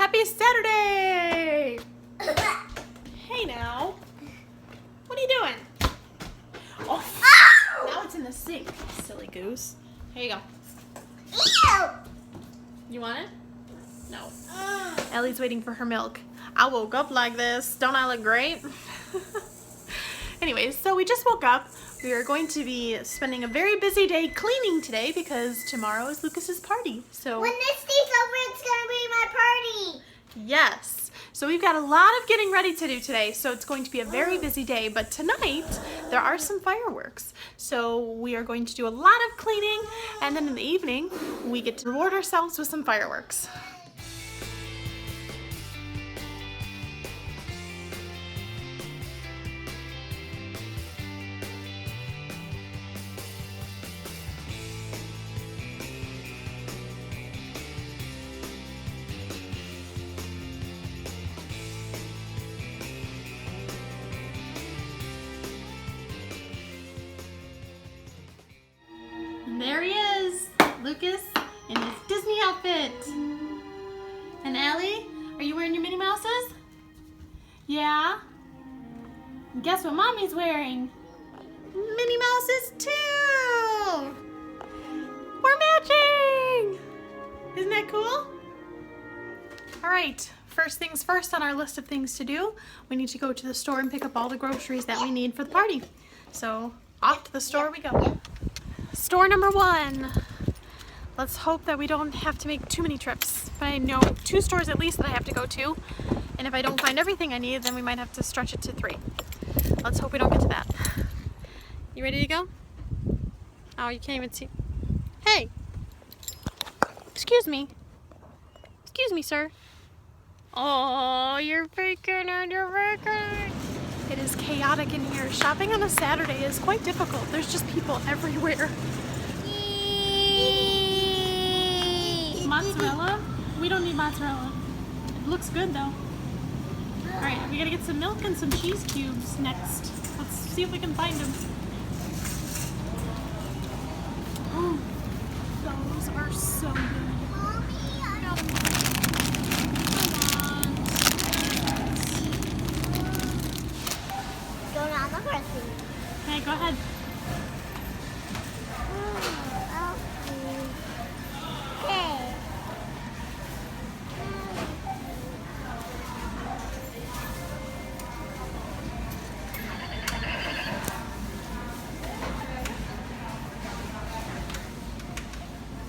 Happy Saturday! Hey now. What are you doing? Oh, now it's in the sink, silly goose. Here you go. Ew! You want it? No. Ellie's waiting for her milk. I woke up like this. Don't I look great? Anyways, so we just woke up. We are going to be spending a very busy day cleaning today because tomorrow is Lucas's party. So when this day's over, it's gonna be my party. Yes. So we've got a lot of getting ready to do today. So it's going to be a very busy day. But tonight there are some fireworks. So we are going to do a lot of cleaning, and then in the evening we get to reward ourselves with some fireworks. And there he is, Lucas, in his Disney outfit. And Ellie, are you wearing your Minnie Mouses? Yeah? And guess what Mommy's wearing? Minnie Mouses too! We're matching! Isn't that cool? Alright, first things first on our list of things to do, we need to go to the store and pick up all the groceries that we need for the party. So, off to the store we go. Store number one. Let's hope that we don't have to make too many trips. But I know 2 stores at least that I have to go to. And if I don't find everything I need, then we might have to stretch it to 3. Let's hope we don't get to that. You ready to go? Oh, you can't even see. Hey! Excuse me. Excuse me, sir. Oh, you're faking it, you're faking. It is chaotic in here. Shopping on a Saturday is quite difficult. There's just people everywhere. Mozzarella? We don't need mozzarella. It looks good though. Alright, we gotta get some milk and some cheese cubes next. Let's see if we can find them. Oh, those are so good. Okay, go ahead. Okay.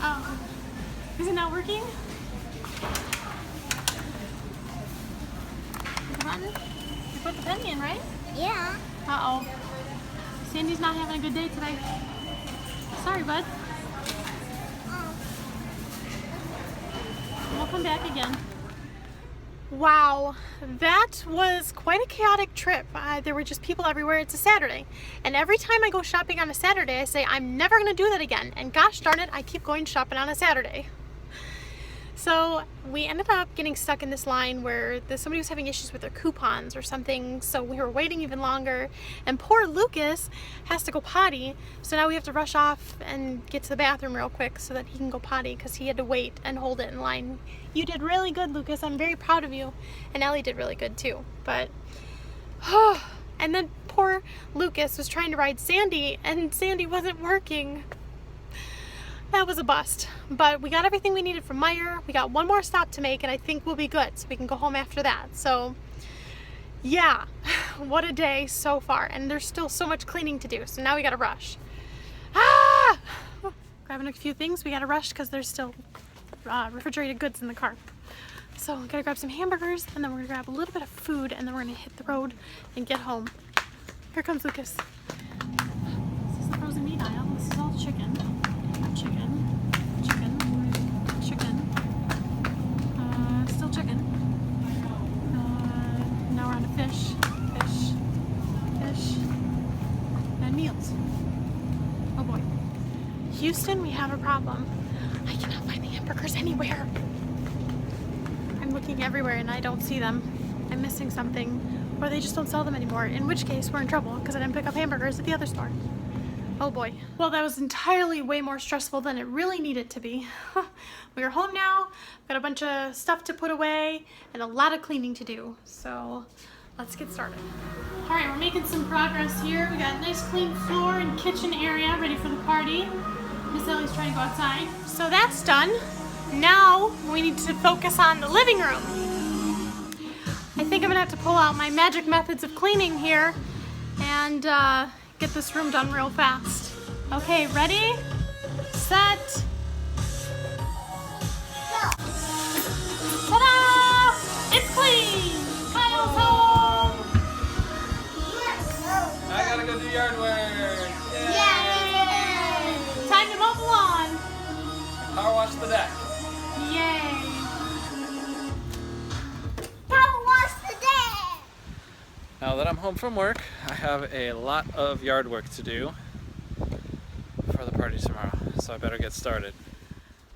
Oh, is it not working? Come on. You put the penny in, right? Yeah. Uh-oh. Sandy's not having a good day today. Sorry, bud. We'll come back again. Wow, that was quite a chaotic trip. There were just people everywhere. It's a Saturday. And every time I go shopping on a Saturday, I say, I'm never going to do that again. And gosh darn it, I keep going shopping on a Saturday. So we ended up getting stuck in this line where somebody was having issues with their coupons or something, so we were waiting even longer, and poor Lucas has to go potty, so now we have to rush off and get to the bathroom real quick so that he can go potty because he had to wait and hold it in line. You did really good, Lucas. I'm very proud of you. And Ellie did really good too, but and then poor Lucas was trying to ride Sandy and Sandy wasn't working. That was a bust, but we got everything we needed from Meijer. We got one more stop to make and I think we'll be good, so we can go home after that. So yeah, what a day so far, and there's still so much cleaning to do, so now we gotta rush. Grabbing a few things, we gotta rush because there's still refrigerated goods in the car. So we gotta grab some hamburgers, and then we're gonna grab a little bit of food, and then we're gonna hit the road and get home. Here comes Lucas. This is the frozen meat aisle. This is all chicken. Still chicken. Now we're on to fish, and meals. Oh boy. Houston, we have a problem. I cannot find the hamburgers anywhere. I'm looking everywhere and I don't see them. I'm missing something, or they just don't sell them anymore, in which case we're in trouble because I didn't pick up hamburgers at the other store. Oh boy. Well, that was entirely way more stressful than it really needed to be. We are home now, got a bunch of stuff to put away, and a lot of cleaning to do. So let's get started. All right, we're making some progress here. We got a nice clean floor and kitchen area ready for the party. Miss Ellie's trying to go outside. So that's done. Now we need to focus on the living room. I think I'm gonna have to pull out my magic methods of cleaning here and get this room done real fast. Okay, ready, set, Go. ta-da! It's clean! Kyle's home! I gotta go do yard work. Yay! Yeah. Time to mow the lawn. Power wash the deck. Yay! Power wash the day. Now that I'm home from work, I have a lot of yard work to do for the party tomorrow, so I better get started.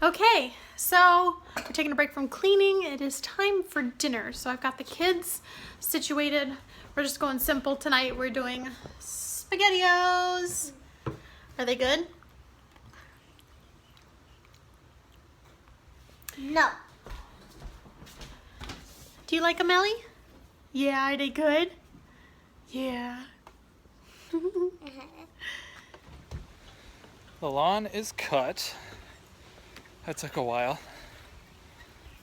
Okay, so we're taking a break from cleaning. It is time for dinner. So I've got the kids situated. We're just going simple tonight. We're doing SpaghettiOs. Are they good? No. Do you like them, Ellie? Yeah, are they good? Yeah. The lawn is cut. That took a while.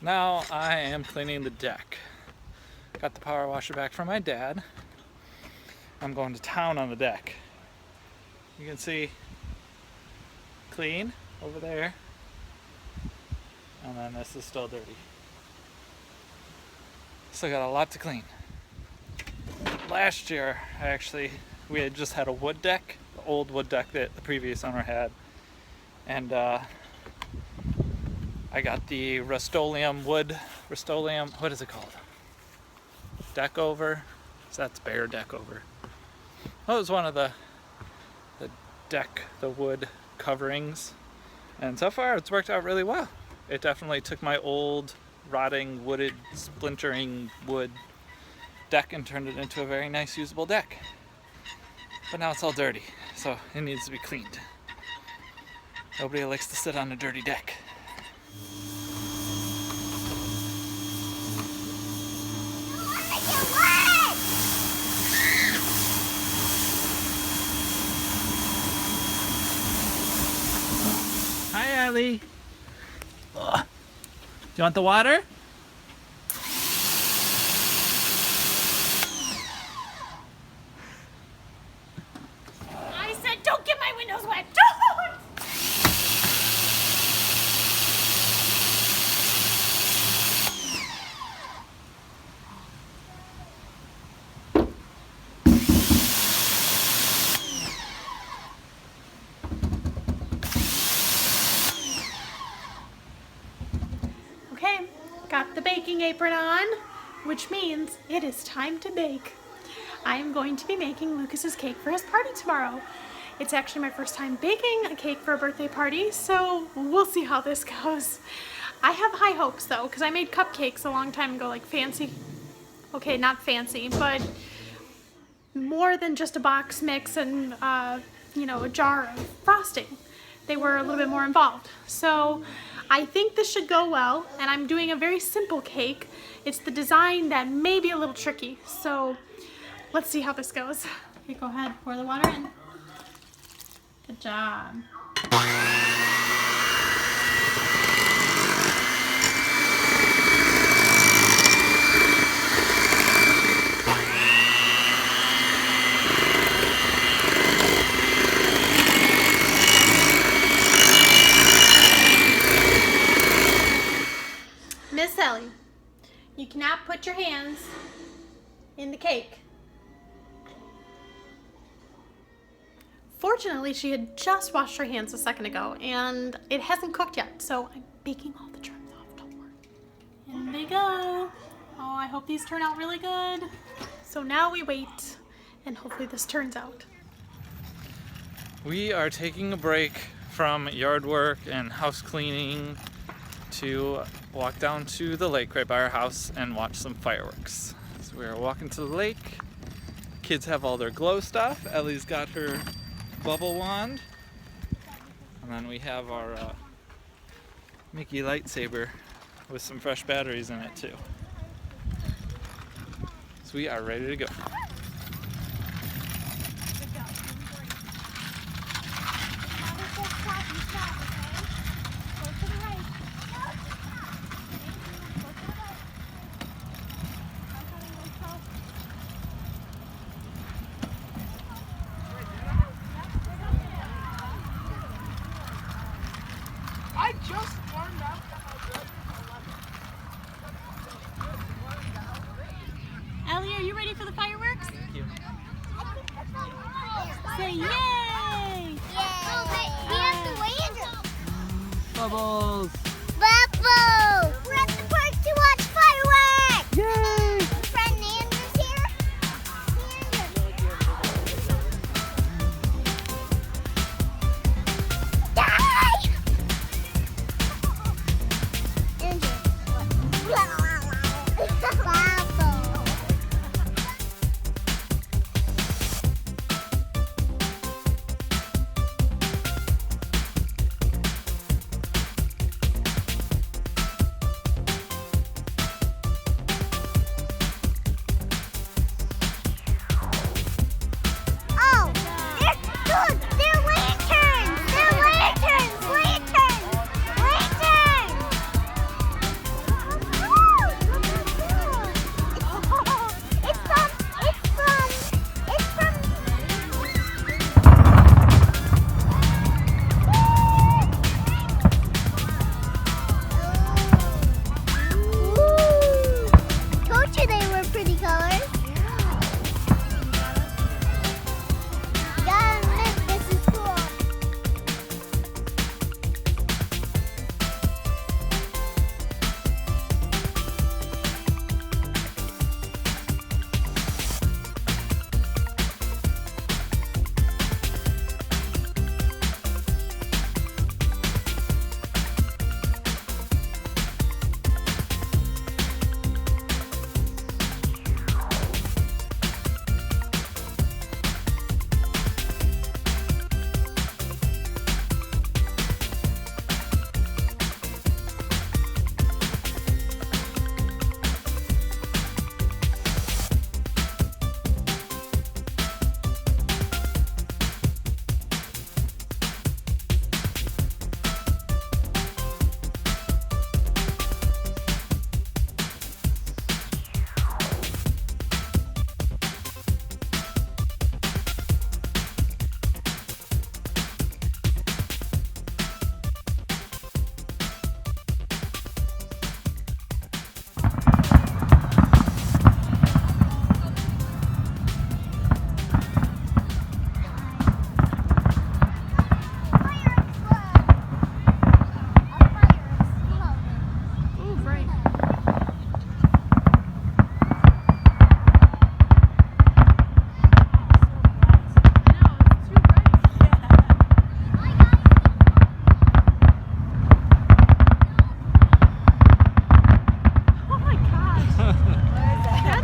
Now I am cleaning the deck. Got the power washer back from my dad. I'm going to town on the deck. You can see clean over there. And then this is still dirty. Still got a lot to clean. Last year, we had just had a wood deck, the old wood deck that the previous owner had. And I got the Rust-Oleum wood, what is it called? Deck over? So that's bare deck over. That was one of the wood coverings. And so far it's worked out really well. It definitely took my old rotting, wooded, splintering wood deck and turned it into a very nice usable deck. But now it's all dirty, so it needs to be cleaned. Nobody likes to sit on a dirty deck. Hi, Allie. Ugh. Do you want the water? I said don't get my windows wet. Don't! Okay, got the baking apron on, which means it is time to bake. I am going to be making Lucas's cake for his party tomorrow. It's actually my first time baking a cake for a birthday party, so we'll see how this goes. I have high hopes though, because I made cupcakes a long time ago, like fancy. Okay, not fancy, but more than just a box mix and a jar of frosting. They were a little bit more involved. So I think this should go well, and I'm doing a very simple cake. It's the design that may be a little tricky, so let's see how this goes. Okay, go ahead, pour the water in. Good job. Miss Ellie, you cannot put your hands in the cake. Fortunately, she had just washed her hands a second ago, and it hasn't cooked yet, so I'm baking all the germs off, don't worry. In they go. Oh, I hope these turn out really good. So now we wait, and hopefully this turns out. We are taking a break from yard work and house cleaning to walk down to the lake right by our house and watch some fireworks. So we are walking to the lake. Kids have all their glow stuff. Ellie's got her bubble wand. And then we have our Mickey lightsaber with some fresh batteries in it too. So we are ready to go. I just warmed up. Ellie, are you ready for the fireworks? Thank you. Say yay! Yay! Oh, wait, we have to wait. Bubbles! Bubble! We're at the park to watch fireworks! Yay! My friend Andrew's here.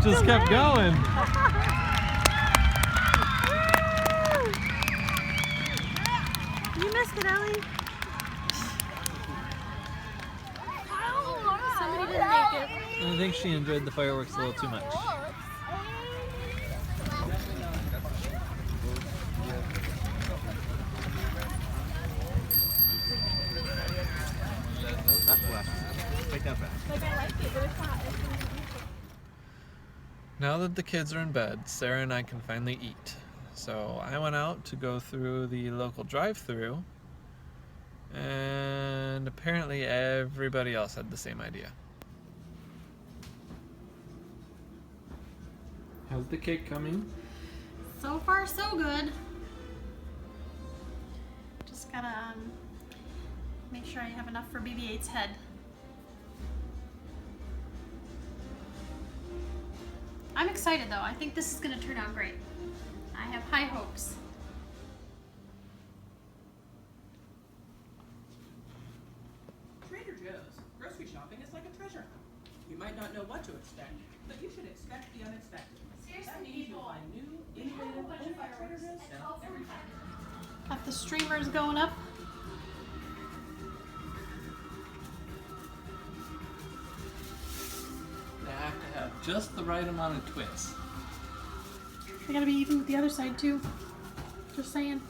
Just kept going. You missed it, Ellie. Somebody didn't make it. I think she enjoyed the fireworks a little too much. Now that the kids are in bed, Sarah and I can finally eat. So I went out to go through the local drive-thru, and apparently everybody else had the same idea. How's the cake coming? So far, so good. Just gotta make sure I have enough for BB-8's head. I'm excited though. I think this is gonna turn out great. I have high hopes. Trader Joe's. Grocery shopping is like a treasure hunt. You might not know what to expect, but you should expect the unexpected. Seriously, That means you'll find new, innovative, Trader Joe's stuff every time. Got the streamers going up. They have to have just the right amount of twist. They gotta be even with the other side too. Just saying.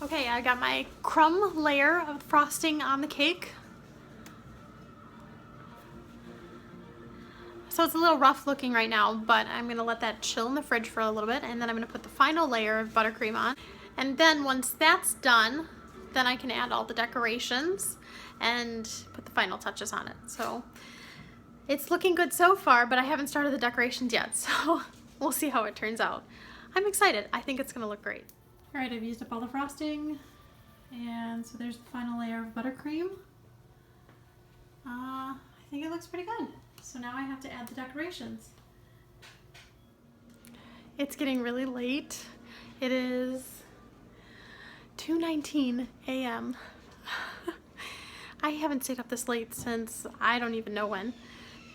Okay, I got my crumb layer of frosting on the cake. So it's a little rough looking right now, but I'm gonna let that chill in the fridge for a little bit, and then I'm gonna put the final layer of buttercream on. And then once that's done, then I can add all the decorations and put the final touches on it. So it's looking good so far, but I haven't started the decorations yet, so we'll see how it turns out. I'm excited. I think it's gonna look great. All right, I've used up all the frosting, and so there's the final layer of buttercream. I think it looks pretty good. So now I have to add the decorations. It's getting really late. It is 2:19 a.m. I haven't stayed up this late since I don't even know when,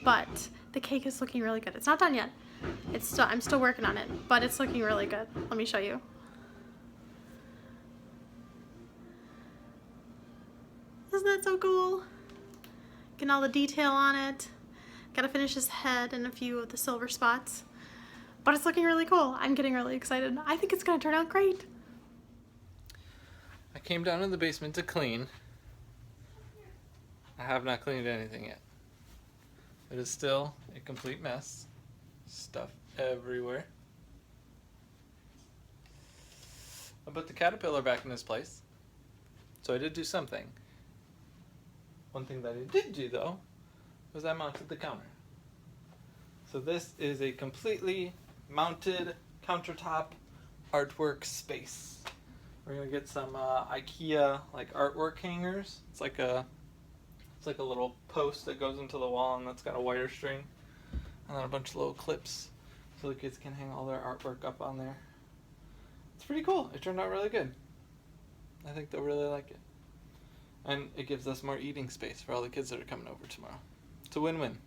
but the cake is looking really good. It's not done yet. I'm still working on it, but it's looking really good. Let me show you. Isn't that so cool? Getting all the detail on it. Gotta finish his head and a few of the silver spots. But it's looking really cool. I'm getting really excited. I think it's gonna turn out great. I came down in the basement to clean. I have not cleaned anything yet. It is still a complete mess. Stuff everywhere. I put the caterpillar back in his place. So I did do something. One thing that I did do though was I mounted the counter. So this is a completely mounted countertop artwork space. We're gonna get some IKEA like artwork hangers. It's like a little post that goes into the wall and that's got a wire string and then a bunch of little clips so the kids can hang all their artwork up on there. It's pretty cool. It turned out really good. I think they'll really like it. And it gives us more eating space for all the kids that are coming over tomorrow. It's a win-win.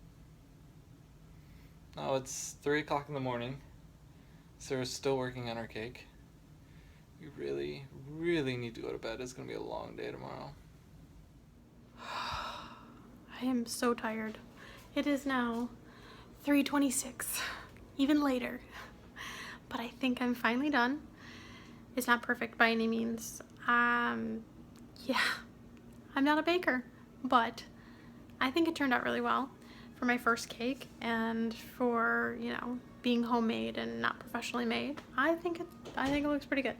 Now it's 3 o'clock in the morning. Sarah's still working on her cake. We really, really need to go to bed. It's going to be a long day tomorrow. I am so tired. It is now 3:26, even later. But I think I'm finally done. It's not perfect by any means. Yeah, I'm not a baker, but I think it turned out really well for my first cake and for, you know, being homemade and not professionally made. I think it looks pretty good.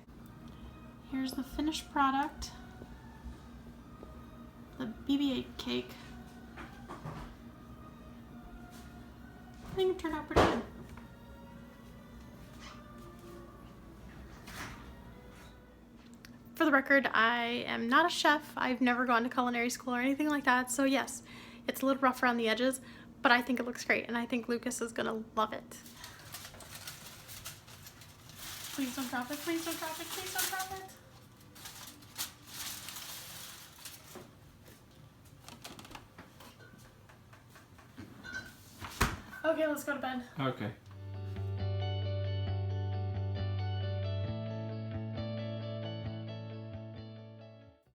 Here's the finished product. The BB-8 cake. I think it turned out pretty good. For the record, I am not a chef. I've never gone to culinary school or anything like that. So yes, it's a little rough around the edges, but I think it looks great and I think Lucas is gonna love it. Please don't drop it, please don't drop it, please don't drop it. Okay, let's go to bed. Okay.